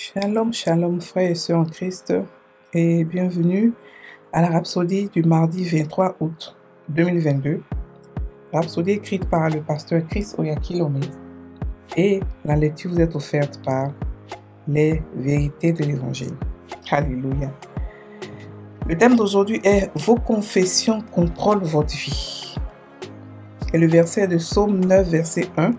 Shalom, shalom, frères et sœurs en Christ, et bienvenue à la Rhapsodie du mardi 23 août 2022. Rhapsodie écrite par le pasteur Chris Oyakilome, et la lecture vous est offerte par les vérités de l'Évangile. Alléluia. Le thème d'aujourd'hui est « Vos confessions contrôlent votre vie ». Et le verset de Psaume 9, verset 1,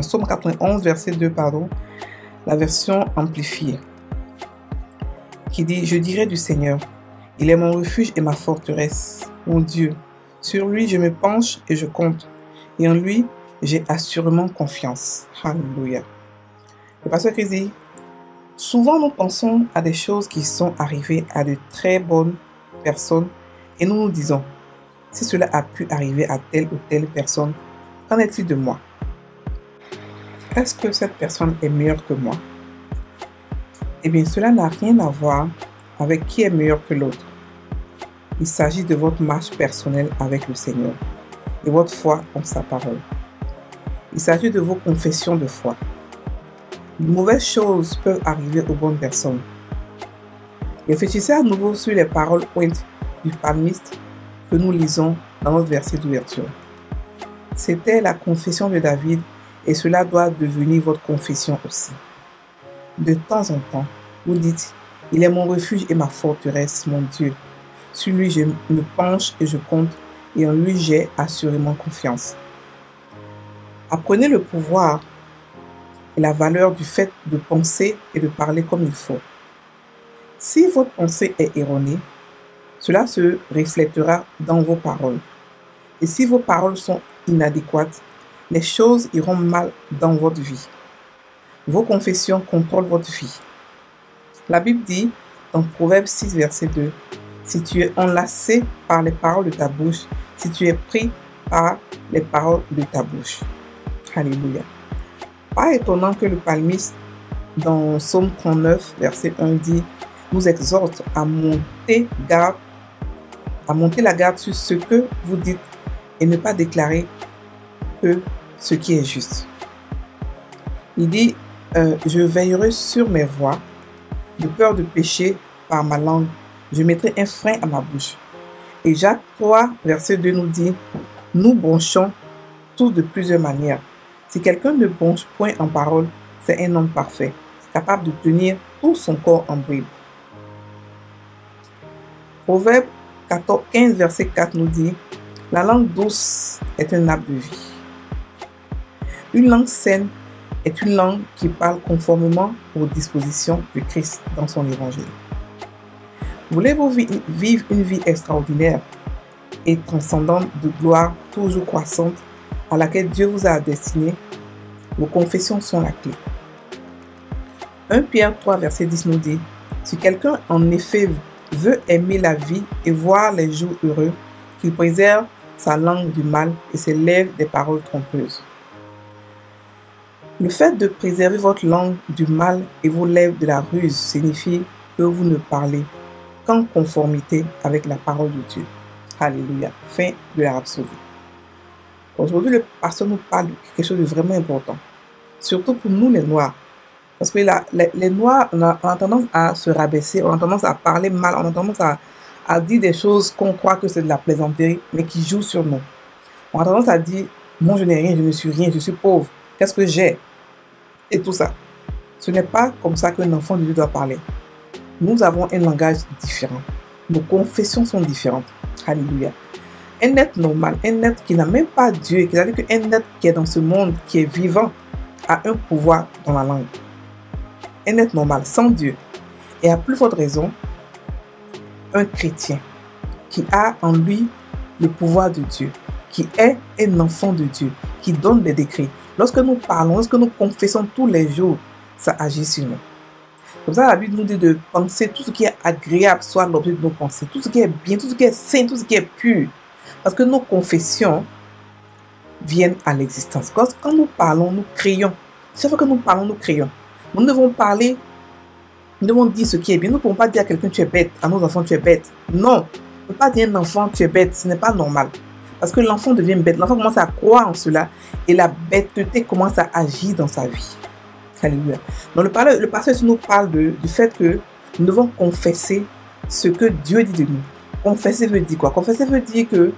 Psaume 91, verset 2, la version amplifiée, qui dit « Je dirai du Seigneur, il est mon refuge et ma forteresse, mon Dieu. Sur lui je me penche et je compte, et en lui j'ai assurément confiance. » Alléluia. Le pasteur Christ dit « Souvent nous pensons à des choses qui sont arrivées à de très bonnes personnes, et nous nous disons, si cela a pu arriver à telle ou telle personne, qu'en est-il de moi? Est-ce que cette personne est meilleure que moi? Eh bien, cela n'a rien à voir avec qui est meilleur que l'autre. Il s'agit de votre marche personnelle avec le Seigneur et votre foi en sa parole. Il s'agit de vos confessions de foi. De mauvaises choses peuvent arriver aux bonnes personnes. Réfléchissez à nouveau sur les paroles pointes du psalmiste que nous lisons dans notre verset d'ouverture. C'était la confession de David et cela doit devenir votre confession aussi. De temps en temps, vous dites, « Il est mon refuge et ma forteresse, mon Dieu. Sur lui je me penche et je compte, et en lui j'ai assurément confiance. » Apprenez le pouvoir et la valeur du fait de penser et de parler comme il faut. Si votre pensée est erronée, cela se reflètera dans vos paroles. Et si vos paroles sont inadéquates, les choses iront mal dans votre vie. Vos confessions contrôlent votre vie. La Bible dit dans Proverbe 6, verset 2, « Si tu es enlacé par les paroles de ta bouche, si tu es pris par les paroles de ta bouche. » Alléluia. Pas étonnant que le psalmiste dans Psaume 39, verset 1 dit, nous exhorte à monter la garde sur ce que vous dites et ne pas déclarer que ce qui est juste. Il dit, je veillerai sur mes voies, de peur de pécher par ma langue, je mettrai un frein à ma bouche. Et Jacques 3, verset 2 nous dit, nous bronchons tous de plusieurs manières. Si quelqu'un ne bronche point en parole, c'est un homme parfait, capable de tenir tout son corps en bride. Proverbe 15, verset 4 nous dit, la langue douce est un arbre de vie. Une langue saine est une langue qui parle conformément aux dispositions de Christ dans son évangile. Voulez-vous vivre une vie extraordinaire et transcendante de gloire toujours croissante à laquelle Dieu vous a destiné? Vos confessions sont la clé. 1 Pierre 3, verset 10 nous dit, si quelqu'un en effet veut aimer la vie et voir les jours heureux, qu'il préserve sa langue du mal et ses lèvres des paroles trompeuses. Le fait de préserver votre langue du mal et vos lèvres de la ruse signifie que vous ne parlez qu'en conformité avec la parole de Dieu. Alléluia. Fin de la rhapsodie. Aujourd'hui, le pasteur nous parle de quelque chose de vraiment important. Surtout pour nous les Noirs. Parce que les Noirs, on a tendance à se rabaisser, on a tendance à parler mal, on a tendance à dire des choses qu'on croit que c'est de la plaisanterie, mais qui jouent sur nous. On a tendance à dire, moi je n'ai rien, je ne suis rien, je suis pauvre. Qu'est-ce que j'ai? Et tout ça. Ce n'est pas comme ça qu'un enfant de Dieu doit parler. Nous avons un langage différent. Nos confessions sont différentes. Alléluia. Un être normal, un être qui n'a même pas Dieu, c'est-à-dire qu'un être qui est dans ce monde, qui est vivant, a un pouvoir dans la langue. Un être normal, sans Dieu. Et à plus forte raison, un chrétien qui a en lui le pouvoir de Dieu, qui est un enfant de Dieu, qui donne des décrets. Lorsque nous parlons, lorsque nous confessons tous les jours, ça agit sur nous. Comme ça, la Bible nous dit de penser tout ce qui est agréable soit l'objet de nos pensées, tout ce qui est bien, tout ce qui est sain, tout ce qui est pur. Parce que nos confessions viennent à l'existence. Quand nous parlons, nous créons. Chaque fois que nous parlons, nous créons. Nous devons parler, nous devons dire ce qui est bien. Nous ne pouvons pas dire à quelqu'un tu es bête, à nos enfants tu es bête. Non, on ne peut pas dire à un enfant tu es bête, ce n'est pas normal. Parce que l'enfant devient bête, l'enfant commence à croire en cela et la bêteté commence à agir dans sa vie. Alléluia. Donc le pasteur nous parle du fait que nous devons confesser ce que Dieu dit de nous. Confesser veut dire quoi? Confesser veut dire que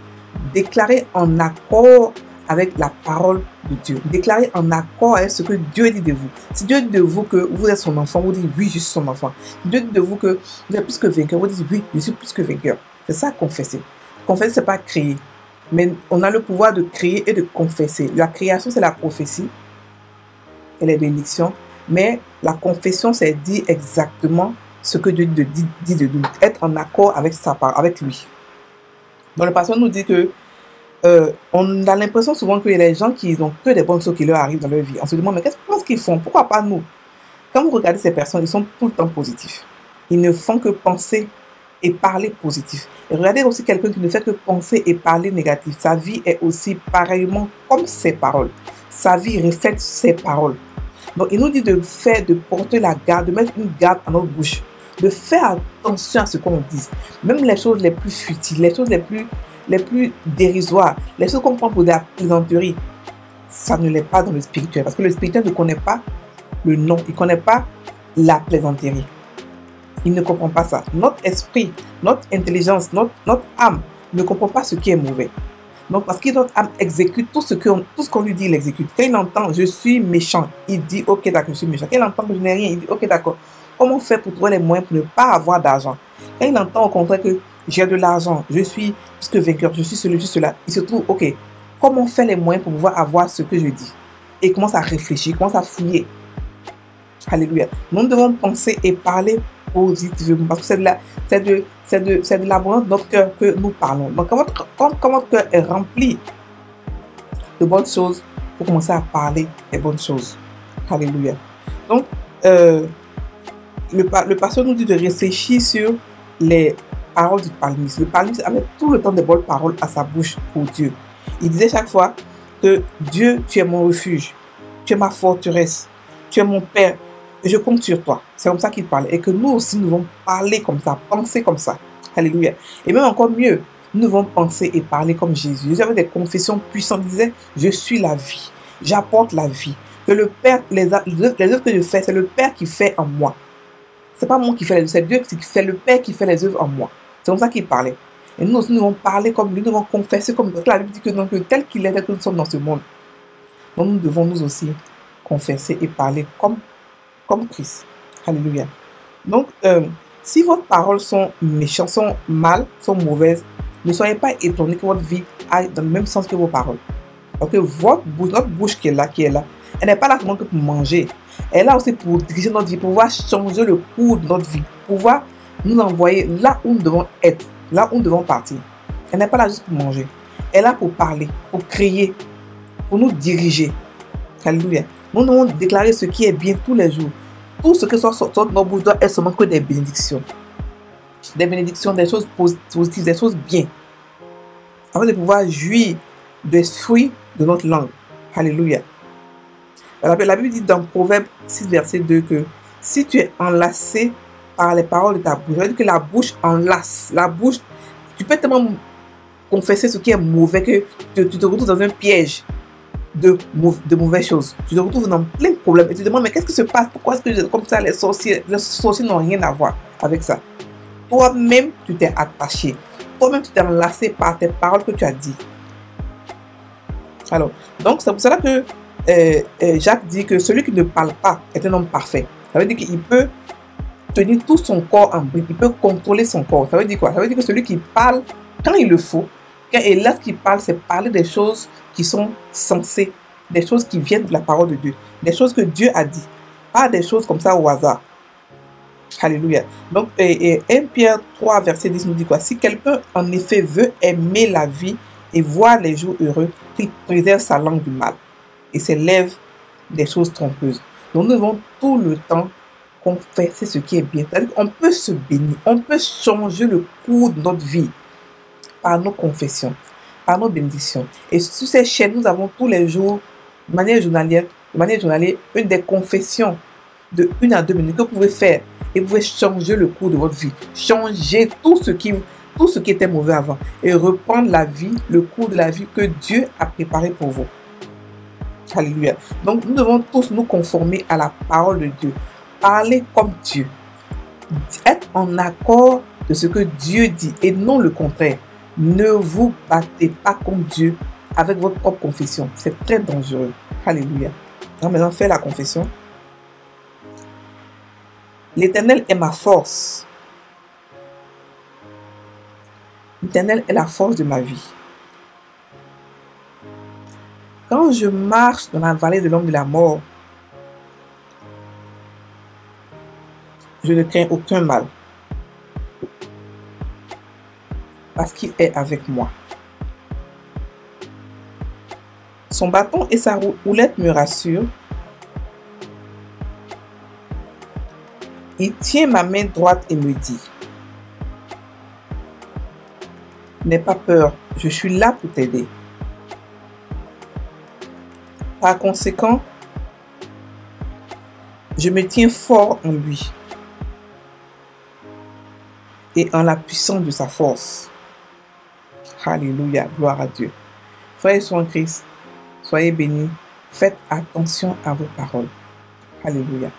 déclarer en accord avec la parole de Dieu. Déclarer en accord avec ce que Dieu dit de vous. Si Dieu dit de vous que vous êtes son enfant, vous dites oui, je suis son enfant. Si Dieu dit de vous que vous êtes plus que vainqueur, vous dites oui, je suis plus que vainqueur. C'est ça confesser. Confesser, c'est pas créer. Mais on a le pouvoir de créer et de confesser. La création, c'est la prophétie et les bénédictions. Mais la confession, c'est dire exactement ce que Dieu dit de nous. Être en accord avec sa part, avec lui. Donc le pasteur nous dit que on a l'impression souvent que les gens qui n'ont que des bonnes choses qui leur arrivent dans leur vie, on se demande mais qu'est-ce qu'ils font? Pourquoi pas nous? Quand vous regardez ces personnes, ils sont tout le temps positifs. Ils ne font que penser et parler positif. Et regardez aussi quelqu'un qui ne fait que penser et parler négatif. Sa vie est aussi pareillement comme ses paroles. Sa vie reflète ses paroles. Donc il nous dit de porter la garde, de mettre une garde à notre bouche, de faire attention à ce qu'on dit. Même les choses les plus futiles, les choses les plus dérisoires, les choses qu'on prend pour de la plaisanterie, ça ne l'est pas dans le spirituel. Parce que le spirituel ne connaît pas le nom, il ne connaît pas la plaisanterie. Il ne comprend pas ça. Notre esprit, notre intelligence, notre âme ne comprend pas ce qui est mauvais. Donc, parce que notre âme exécute tout ce qu'on lui dit, il exécute. Quand il entend, je suis méchant, il dit, ok, d'accord, je suis méchant. Quand il entend que je n'ai rien, il dit, ok, d'accord. Comment faire pour trouver les moyens pour ne pas avoir d'argent? Quand il entend au contraire que j'ai de l'argent, je suis plus que vainqueur, je suis cela, il se trouve, ok, comment faire les moyens pour pouvoir avoir ce que je dis? Et il commence à réfléchir, il commence à fouiller. Alléluia. Nous devons penser et parler positivement parce que c'est de l'abondance de notre cœur que nous parlons. Donc, quand votre cœur est rempli de bonnes choses, vous commencez à parler des bonnes choses. Alléluia. Donc, le pasteur nous dit de réfléchir sur les paroles du psalmiste. Le psalmiste avait tout le temps des bonnes paroles à sa bouche pour Dieu. Il disait chaque fois que Dieu, tu es mon refuge, tu es ma forteresse, tu es mon Père, et je compte sur toi. C'est comme ça qu'il parlait. Et que nous aussi, nous devons parler comme ça, penser comme ça. Alléluia. Et même encore mieux, nous devons penser et parler comme Jésus. Jésus avait des confessions puissantes. Il disait, je suis la vie, j'apporte la vie. Que le Père, les œuvres que je fais, c'est le Père qui fait en moi. C'est pas moi qui fais les œuvres, c'est Dieu qui fait, le Père qui fait les œuvres en moi. C'est comme ça qu'il parlait. Et nous aussi, nous devons parler comme lui, nous devons confesser comme lui. Parce que la Bible dit que, donc, tel qu'il est, tel que nous sommes dans ce monde. Donc nous devons nous aussi confesser et parler comme Christ. Alléluia. Donc, si vos paroles sont méchantes, sont mal, sont mauvaises, ne soyez pas étonnés que votre vie aille dans le même sens que vos paroles. Parce que notre bouche qui est là, elle n'est pas là seulement que pour manger. Elle est là aussi pour diriger notre vie, pour pouvoir changer le cours de notre vie, pour pouvoir nous envoyer là où nous devons être, là où nous devons partir. Elle n'est pas là juste pour manger. Elle est là pour parler, pour crier, pour nous diriger. Alléluia. Nous devons déclarer ce qui est bien tous les jours. Tout ce que sort de nos bouches doit être seulement que des bénédictions. Des bénédictions, des choses positives, des choses bien. Afin de pouvoir jouir des fruits de notre langue. Alléluia. La Bible dit dans Proverbe 6, verset 2 que si tu es enlacé par les paroles de ta bouche, ça veut dire que la bouche enlace. La bouche, tu peux tellement confesser ce qui est mauvais que tu te retrouves dans un piège de mauvaises choses. Tu te retrouves dans plein de problèmes et tu te demandes mais qu'est-ce qui se passe? Pourquoi est-ce que comme ça les sorciers n'ont rien à voir avec ça? Toi-même tu t'es attaché, toi-même tu t'es enlacé par tes paroles que tu as dit. Alors, donc c'est pour cela que Jacques dit que celui qui ne parle pas est un homme parfait. Ça veut dire qu'il peut tenir tout son corps en bride, il peut contrôler son corps. Ça veut dire quoi? Ça veut dire que celui qui parle quand il le faut, et là, ce qu'il parle, c'est parler des choses qui sont sensées, des choses qui viennent de la parole de Dieu, des choses que Dieu a dit, pas des choses comme ça au hasard. Alléluia. Donc, 1 Pierre 3, verset 10 nous dit quoi? Si quelqu'un, en effet, veut aimer la vie et voir les jours heureux, qu'il préserve sa langue du mal et ses lèvres des choses trompeuses. Donc, nous devons tout le temps confesser ce qui est bien. C'est-à-dire qu'on peut se bénir, on peut changer le cours de notre vie par nos confessions, par nos bénédictions. Et sur ces chaînes, nous avons tous les jours, de manière journalière, une des confessions de 1 à 2 minutes que vous pouvez faire et vous pouvez changer le cours de votre vie. Changer tout ce qui était mauvais avant et reprendre la vie, le cours de la vie que Dieu a préparé pour vous. Alléluia. Donc, nous devons tous nous conformer à la parole de Dieu. Parler comme Dieu. Être en accord de ce que Dieu dit et non le contraire. Ne vous battez pas contre Dieu avec votre propre confession. C'est très dangereux. Alléluia. Donc, maintenant, fais la confession. L'Éternel est ma force. L'Éternel est la force de ma vie. Quand je marche dans la vallée de l'ombre de la mort, je ne crains aucun mal, parce qu'il est avec moi. Son bâton et sa houlette me rassurent. Il tient ma main droite et me dit: n'aie pas peur, je suis là pour t'aider. Par conséquent, je me tiens fort en lui et en la puissance de sa force. Alléluia, gloire à Dieu. Frères et sœurs en Christ, soyez bénis, faites attention à vos paroles. Alléluia.